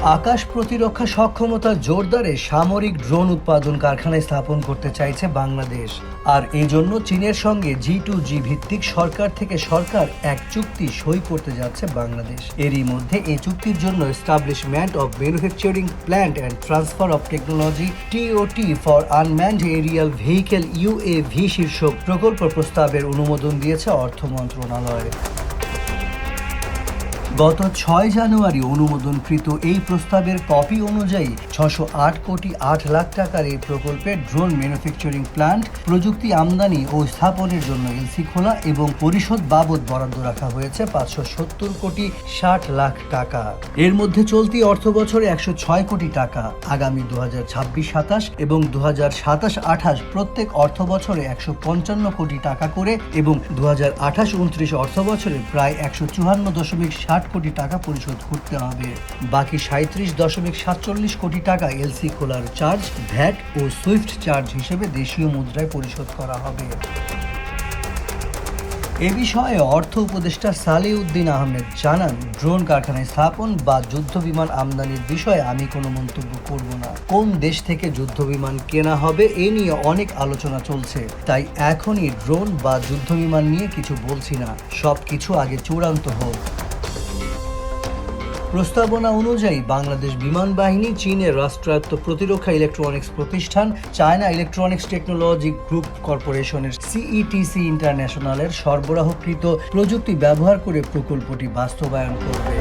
আকাশ প্রতিরক্ষা সক্ষমতা জোরদারে সামরিক ড্রোন উৎপাদন কারখানা স্থাপন করতে চাইছে বাংলাদেশ। আর এই জন্য চীনের সঙ্গে G2G ভিত্তিক সরকার থেকে সরকার এক চুক্তি সই করতে যাচ্ছে বাংলাদেশ। এরই মধ্যে এই চুক্তির জন্য establishment of manufacturing plant and transfer of technology TOT for unmanned Arial vehicle UAV শীর্ষক প্রকল্প প্রস্তাবের অনুমোদন দিয়েছে অর্থ মন্ত্রণালয়। গত 6 জানুয়ারি অনুমোদনকৃত এই প্রস্তাবের কপি অনুযায়ী 608 কোটি 8 লাখ টাকার এই প্রকল্পে ড্রোন ম্যানুফ্যাকচারিং প্ল্যান্ট, প্রযুক্তি আমদানি ও স্থাপনের জন্য এলসি খোলা এবং পরিশোধ বাবদ বরাদ্দ রাখা হয়েছে 570 কোটি 60 লাখ টাকা। এর মধ্যে চলতি অর্থ বছরে 106 কোটি টাকা, আগামী 2026-27 এবং 2027-28 প্রত্যেক অর্থ বছরে 155 কোটি টাকা করে এবং 2028-29 অর্থ বছরে প্রায় 154.60 কোটি টাকা পরিশোধ করতে হবে। বাকি 37.47 কোটি টাকা এলসি খোলার চার্জ, ভ্যাট ও সুইফট চার্জ হিসেবে দেশীয় মুদ্রায় পরিশোধ করা হবে। এ বিষয়ে অর্থ উপদেষ্টা সালেউদ্দিন আহমেদ জানান, ড্রোন কারখানায় স্থাপন বা যুদ্ধবিমান আমদানির বিষয়ে আমি কোনো মন্তব্য করব না। কোন দেশ থেকে যুদ্ধবিমান কেনা হবে এ নিয়ে অনেক আলোচনা চলছে, তাই এখনই ড্রোন বা যুদ্ধবিমান নিয়ে কিছু বলছি না। সবকিছু আগে চূড়ান্ত হোক। প্রস্তাবনা অনুযায়ী বাংলাদেশ বিমান বাহিনী চীনের রাষ্ট্রায়ত্ত প্রতিরক্ষা ইলেকট্রনিক্স প্রতিষ্ঠান চায়না ইলেকট্রনিক্স টেকনোলজি গ্রুপ কর্পোরেশনের CETC ইন্টারন্যাশনালের সরবরাহকৃত প্রযুক্তি ব্যবহার করে প্রকল্পটি বাস্তবায়ন করবে।